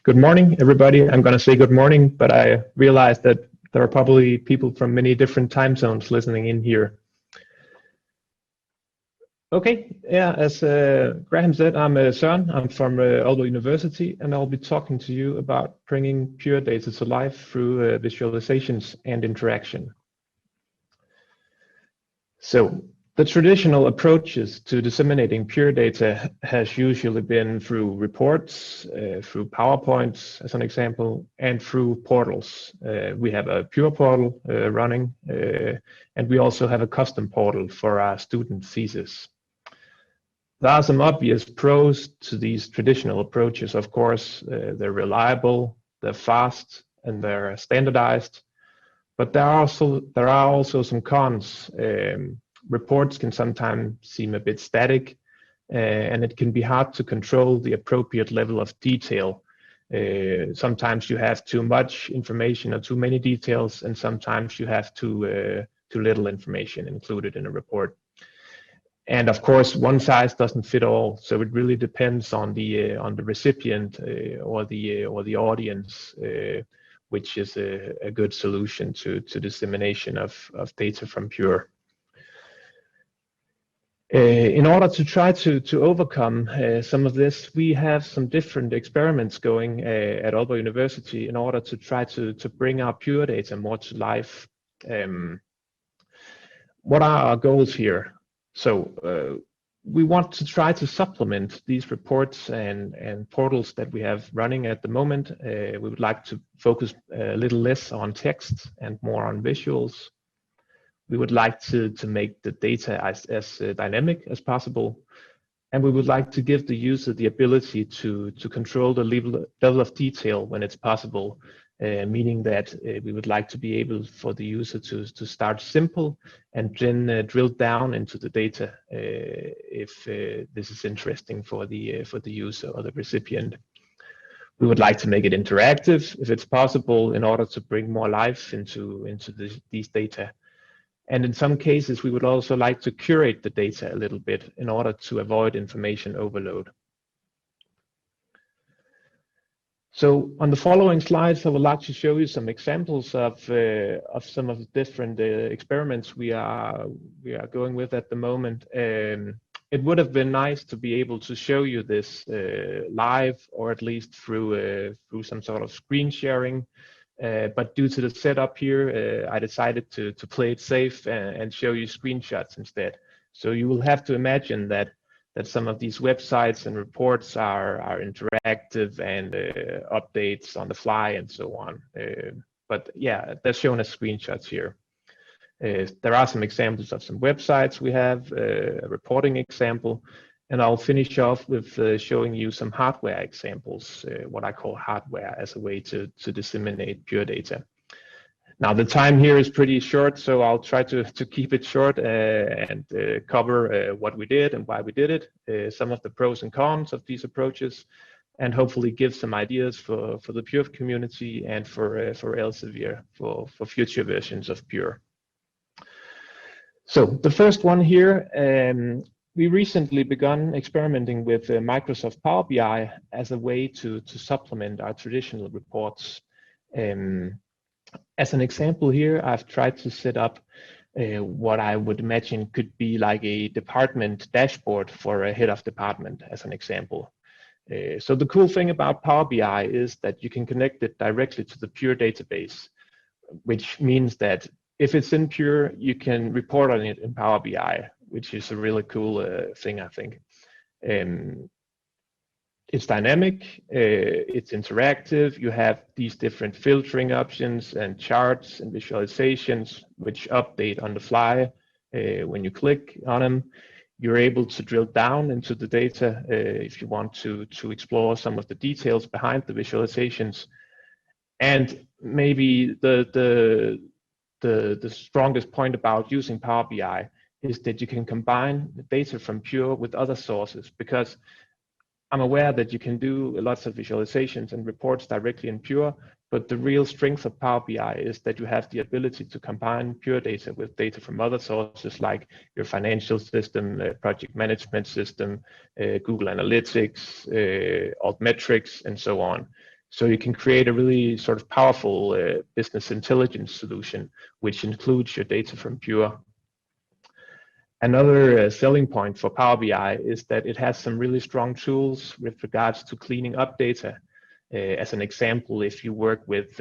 Good morning, everybody. I'm going to say good morning, but I realized that there are probably people from many different time zones listening in here. Okay, yeah, as Graham said, I'm Søren. I'm from Aalborg University, and I'll be talking to you about bringing pure data to life through visualizations and interaction. So the traditional approaches to disseminating pure data has usually been through reports, through PowerPoints as an example, and through portals. We have a pure portal running, and we also have a custom portal for our student thesis. There are some obvious pros to these traditional approaches. Of course, they're reliable, they're fast, and they're standardized. But there are also some cons. Reports can sometimes seem a bit static, and it can be hard to control the appropriate level of detail. Sometimes you have too much information or too many details, and sometimes you have too little information included in a report. And of course, one size doesn't fit all, so it really depends on the recipient or the audience, which is a good solution to dissemination of data from Pure. In order to try to overcome some of this, we have some different experiments going at Aalborg University in order to try to bring our Pure data more to life. What are our goals here? So we want to try to supplement these reports and portals that we have running at the moment. We would like to focus a little less on text and more on visuals. We would like to make the data as dynamic as possible. And we would like to give the user the ability to control the level of detail when it's possible, meaning that we would like to be able for the user to start simple and then drill down into the data if this is interesting for the user or the recipient. We would like to make it interactive if it's possible in order to bring more life into these data. And in some cases, we would also like to curate the data a little bit in order to avoid information overload. So on the following slides, I would like to show you some examples of some of the different experiments we are going with at the moment. It would have been nice to be able to show you this live, or at least through some sort of screen sharing. But due to the setup here, I decided to play it safe and show you screenshots instead. So you will have to imagine that some of these websites and reports are interactive and updates on the fly and so on. But yeah, they're shown as screenshots here. There are some examples of some websites we have, a reporting example, and I'll finish off with showing you some hardware examples, what I call hardware as a way to disseminate pure data. Now the time here is pretty short, so I'll try to keep it short and cover what we did and why we did it, some of the pros and cons of these approaches, and hopefully give some ideas for the Pure community and for Elsevier for future versions of Pure. So the first one here, we recently begun experimenting with Microsoft Power BI as a way to supplement our traditional reports. As an example here, I've tried to set up what I would imagine could be like a department dashboard for a head of department, as an example. So the cool thing about Power BI is that you can connect it directly to the Pure database, which means that if it's in Pure, you can report on it in Power BI, which is a really cool thing, I think. It's dynamic, it's interactive, you have these different filtering options and charts and visualizations which update on the fly when you click on them. You're able to drill down into the data if you want to explore some of the details behind the visualizations. And maybe the strongest point about using Power BI is that you can combine the data from Pure with other sources, because I'm aware that you can do lots of visualizations and reports directly in Pure, but the real strength of Power BI is that you have the ability to combine Pure data with data from other sources like your financial system, project management system, Google Analytics, Altmetrics, and so on. So you can create a really sort of powerful business intelligence solution, which includes your data from Pure. Another selling point for Power BI is that it has some really strong tools with regards to cleaning up data. As an example, if you work with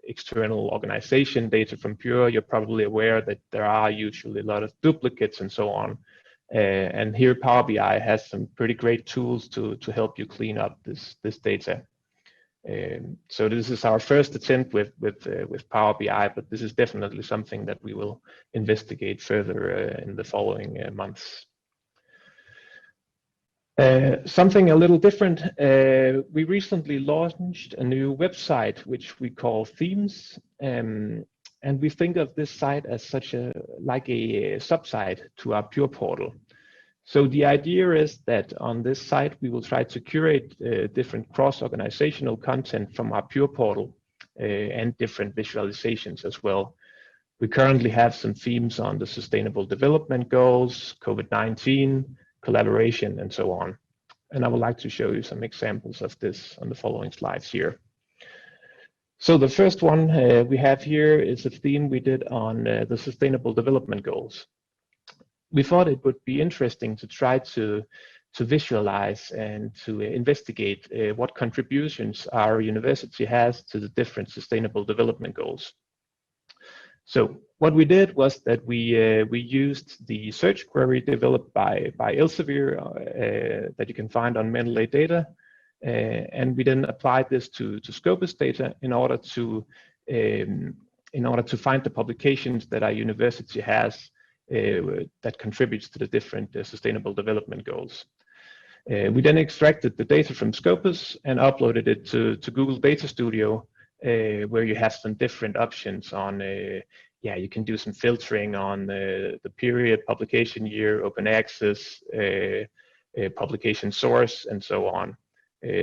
external organization data from Pure, you're probably aware that there are usually a lot of duplicates and so on. And here Power BI has some pretty great tools to help you clean up this data. So this is our first attempt with Power BI, but this is definitely something that we will investigate further in the following months. Something a little different. We recently launched a new website which we call Themes, and we think of this site as such a sub-site to our Pure portal. So the idea is that on this site, we will try to curate different cross-organizational content from our Pure portal and different visualizations as well. We currently have some themes on the Sustainable Development Goals, COVID-19, collaboration, and so on. And I would like to show you some examples of this on the following slides here. So the first one we have here is a theme we did on the Sustainable Development Goals. We thought it would be interesting to try to visualize and to investigate what contributions our university has to the different sustainable development goals. So what we did was that we used the search query developed by Elsevier that you can find on Mendeley data, and we then applied this to Scopus data in order to find the publications that our university has that contributes to the different sustainable development goals. We then extracted the data from Scopus and uploaded it to Google Data Studio, where you have some different options on, you can do some filtering on the period, publication year, open access, publication source, and so on.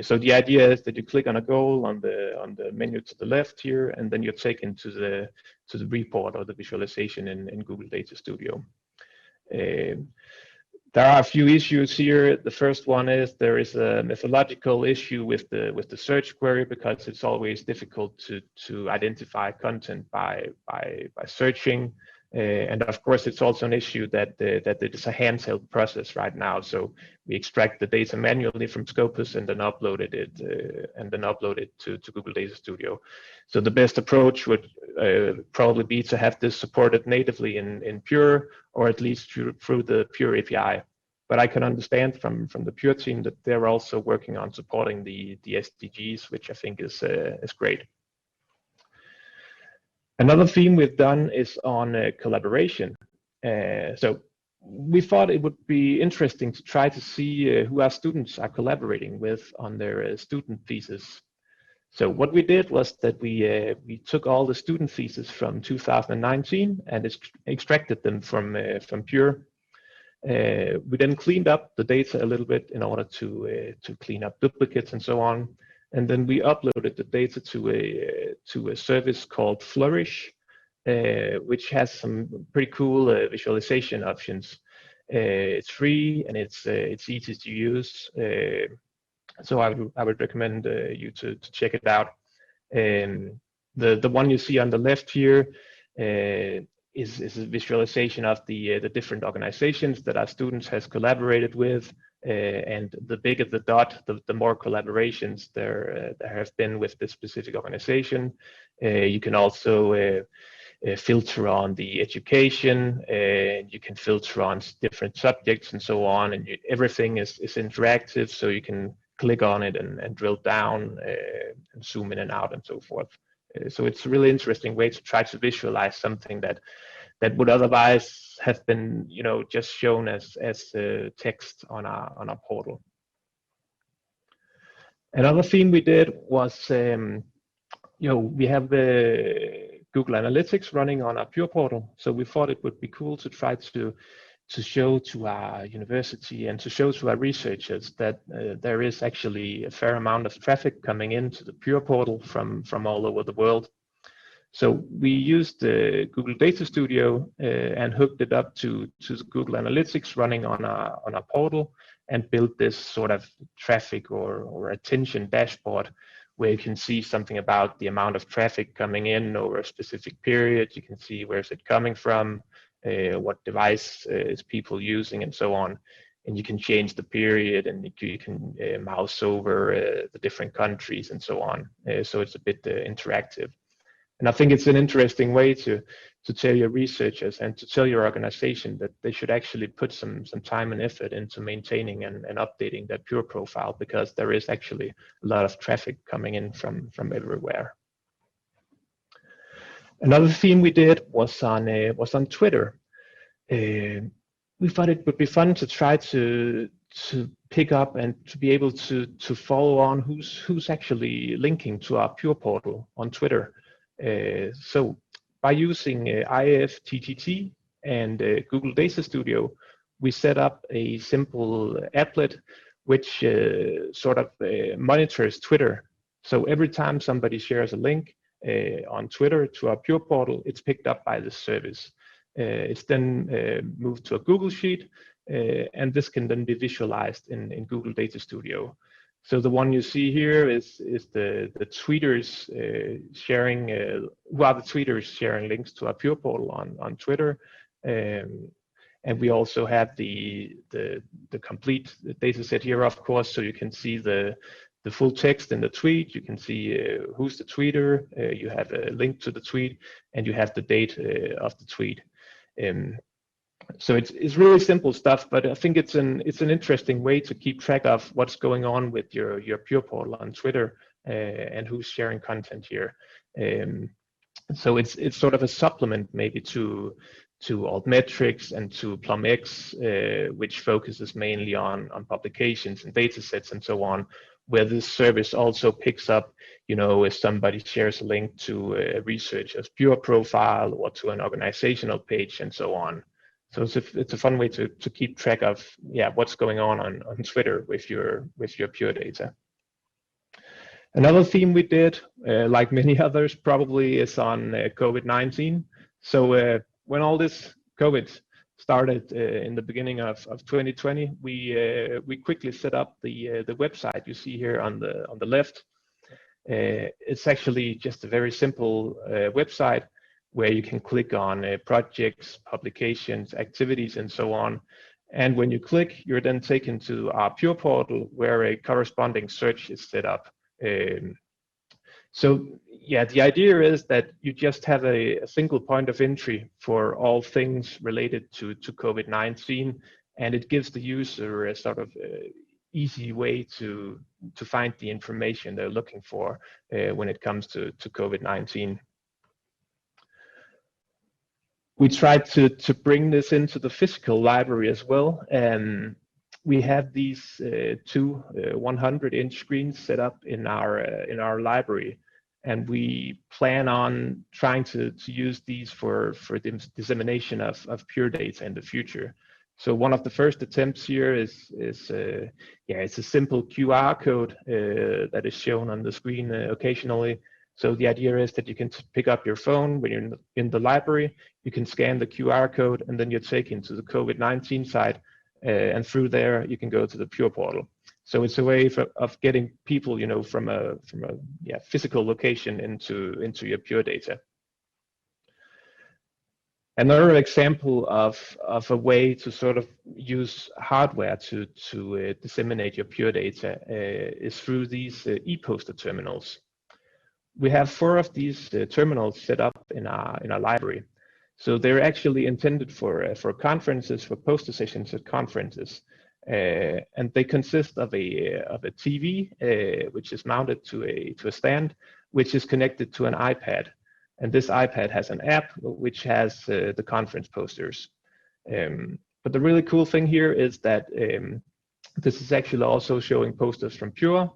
So the idea is that you click on a goal on the menu to the left here, and then you're taken to the report or the visualization in Google Data Studio. There are a few issues here. The first one is there is a methodological issue with the search query, because it's always difficult to identify content by searching. And of course, it's also an issue that it is a handheld process right now. So we extract the data manually from Scopus and then uploaded it to Google Data Studio. So the best approach would probably be to have this supported natively in Pure, or at least through the Pure API. But I can understand from the Pure team that they're also working on supporting the SDGs, which I think is great. Another theme we've done is on collaboration. So we thought it would be interesting to try to see who our students are collaborating with on their student thesis. So what we did was that we took all the student theses from 2019 and extracted them from Pure. We then cleaned up the data a little bit in order to clean up duplicates and so on. And then we uploaded the data to a service called Flourish, which has some pretty cool visualization options. It's free and it's easy to use. So I would recommend you to check it out. The one you see on the left here is a visualization of the different organizations that our students has collaborated with. And the bigger the dot, the more collaborations there have been with this specific organization. You can also filter on the education, and you can filter on different subjects and so on. And everything is interactive, so you can click on it and drill down and zoom in and out and so forth. So it's a really interesting way to try to visualize something that would otherwise have been, just shown as text on our portal. Another theme we did was, we have Google Analytics running on our Pure portal, so we thought it would be cool to try to show to our university and to show to our researchers that there is actually a fair amount of traffic coming into the Pure portal from all over the world. So we used Google Data Studio and hooked it up to Google Analytics running on our portal, and built this sort of traffic or attention dashboard, where you can see something about the amount of traffic coming in over a specific period. You can see where's it coming from, what device is people using, and so on. And you can change the period, and you can mouse over the different countries and so on. So it's a bit interactive. And I think it's an interesting way to tell your researchers and to tell your organization that they should actually put some time and effort into maintaining and updating that Pure profile, because there is actually a lot of traffic coming in from everywhere. Another theme we did was on Twitter. We thought it would be fun to try to pick up and to be able to follow on who's actually linking to our Pure portal on Twitter. So by using IFTTT and Google Data Studio, we set up a simple applet which sort of monitors Twitter. So every time somebody shares a link on Twitter to our Pure portal, it's picked up by this service. It's then moved to a Google Sheet, and this can then be visualized in Google Data Studio. So the one you see here is the tweeters sharing, who are the tweeters sharing links to our Pure portal on Twitter. And we also have the complete data set here, of course, so you can see the full text in the tweet. You can see who's the tweeter, you have a link to the tweet, and you have the date of the tweet. So it's really simple stuff, but I think it's an interesting way to keep track of what's going on with your Pure portal on Twitter and who's sharing content here. So it's sort of a supplement maybe to Altmetrics and to PlumX, which focuses mainly on publications and data sets and so on, where this service also picks up, if somebody shares a link to a researcher's Pure profile or to an organizational page and so on. So it's a fun way to keep track of what's going on Twitter with your Pure data. Another theme we did, like many others probably, is on COVID-19. So when all this COVID started in the beginning of 2020, we quickly set up the website you see here on the left. It's actually just a very simple website where you can click on projects, publications, activities, and so on. And when you click, you're then taken to our Pure portal where a corresponding search is set up. So the idea is that you just have a single point of entry for all things related to COVID-19, and it gives the user a sort of easy way to find the information they're looking for when it comes to COVID-19. We tried to bring this into the physical library as well, and we have these two 100-inch screens set up in our library, and we plan on trying to use these for dissemination of Pure data in the future. So one of the first attempts here is it's a simple QR code that is shown on the screen occasionally. So the idea is that you can pick up your phone when you're in the library, you can scan the QR code, and then you're taken to the COVID-19 site, and through there you can go to the Pure portal. So it's a way of getting people, from a physical location into your Pure data. Another example of a way to sort of use hardware to disseminate your Pure data is through these e-poster terminals. We have 4 of these terminals set up in our library. So they're actually intended for conferences, for poster sessions at conferences, and they consist of a TV which is mounted to a stand, which is connected to an iPad, and this iPad has an app which has the conference posters. But the really cool thing here is that this is actually also showing posters from Pure,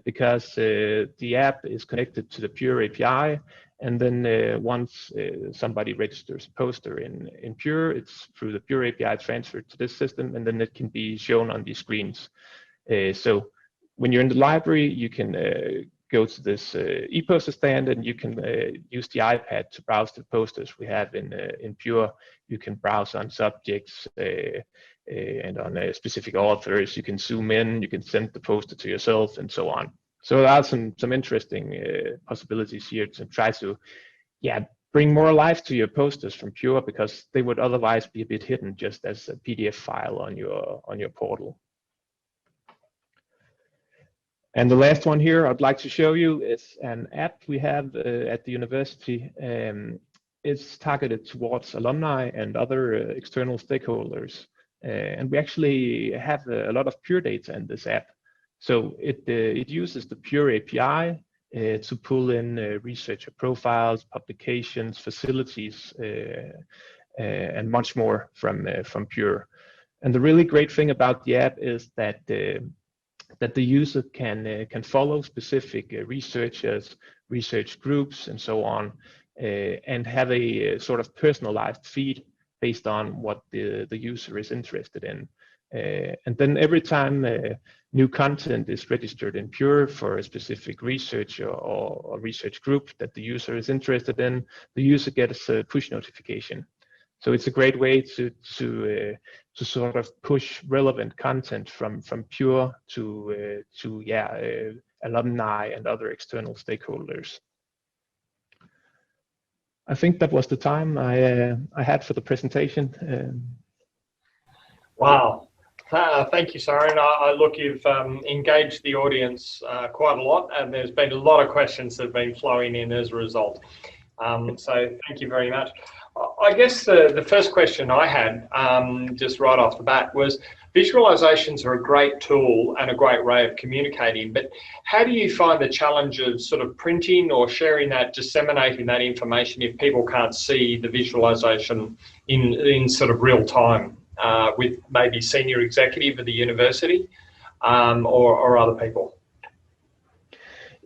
because the app is connected to the Pure API, and then once somebody registers a poster in Pure, it's through the Pure API transferred to this system, and then it can be shown on these screens. So when you're in the library, you can go to this e-poster stand, and you can use the iPad to browse the posters we have in Pure. You can browse on subjects and on specific authors. You can zoom in, you can send the poster to yourself, and so on. So there are some interesting possibilities here to try to, yeah, bring more life to your posters from Pure, because they would otherwise be a bit hidden just as a PDF file on your portal. And the last one here I'd like to show you is an app we have at the university. It's targeted towards alumni and other external stakeholders. And we actually have a lot of Pure data in this app. So it uses the Pure API to pull in researcher profiles, publications, facilities, and much more from Pure. And the really great thing about the app is that the user can follow specific researchers, research groups, and so on, and have a sort of personalized feed based on what the user is interested in. And then every time new content is registered in Pure for a specific research or research group that the user is interested in, the user gets a push notification. So it's a great way to sort of push relevant content from Pure to alumni and other external stakeholders. I think that was the time I had for the presentation. Wow. Thank you, Søren. Look, you've engaged the audience quite a lot, and there's been a lot of questions that have been flowing in as a result. So thank you very much. I guess the first question I had, just right off the bat, was visualizations are a great tool and a great way of communicating, but how do you find the challenge of sort of printing or sharing that, disseminating that information if people can't see the visualization in sort of real time with maybe senior executive of the university or other people?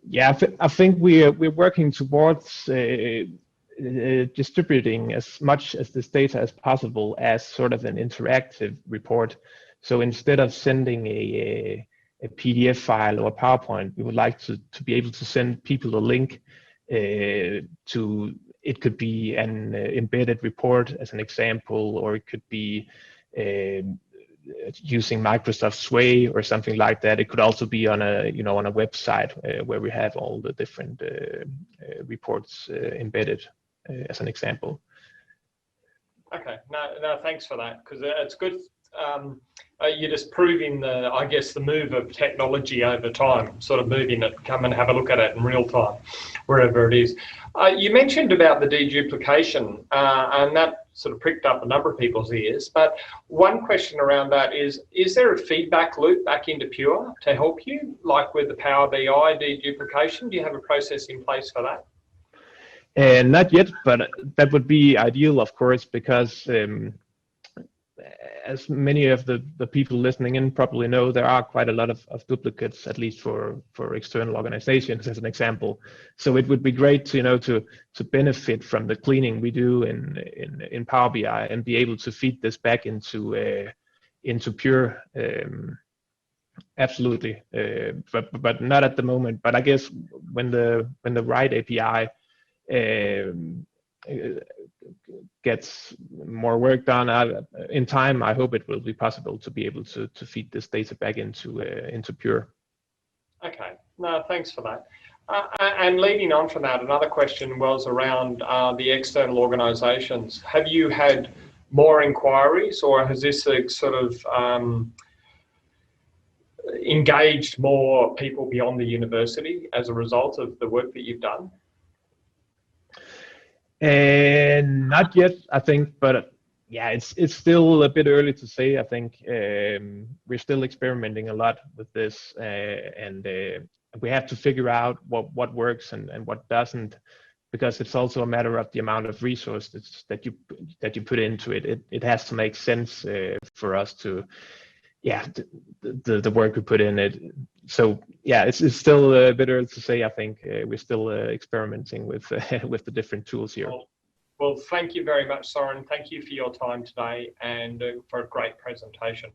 Yeah, I think we're working towards distributing as much as this data as possible as sort of an interactive report. So instead of sending a PDF file or a PowerPoint, we would like to be able to send people a link to, it could be an embedded report as an example, or it could be using Microsoft Sway or something like that. It could also be on a on a website where we have all the different reports embedded as an example. Okay, no, thanks for that, because it's good. You're just proving I guess the move of technology over time, sort of moving it, come and have a look at it in real time, wherever it is. You mentioned about the deduplication, and that sort of pricked up a number of people's ears. But one question around that is there a feedback loop back into Pure to help you, like with the Power BI deduplication? Do you have a process in place for that? Not yet, but that would be ideal, of course, because as many of the people listening in probably know, there are quite a lot of duplicates, at least for external organizations, as an example. So it would be great to to benefit from the cleaning we do in Power BI and be able to feed this back into Pure. Absolutely, but not at the moment. But I guess when the right API gets more work done in time, I hope it will be possible to be able to feed this data back into Pure. Okay, no, thanks for that. And leading on from that, another question was around the external organisations. Have you had more inquiries, or has this sort of engaged more people beyond the university as a result of the work that you've done? Not yet, I think, but yeah, it's still a bit early to say. I think we're still experimenting a lot with this, and we have to figure out what works and what doesn't, because it's also a matter of the amount of resources that you put into it. It has to make sense for us to, yeah, the work we put in it. So yeah, it's still a bit early to say. I think we're still experimenting with with the different tools here. Well, thank you very much, Søren. Thank you for your time today and for a great presentation.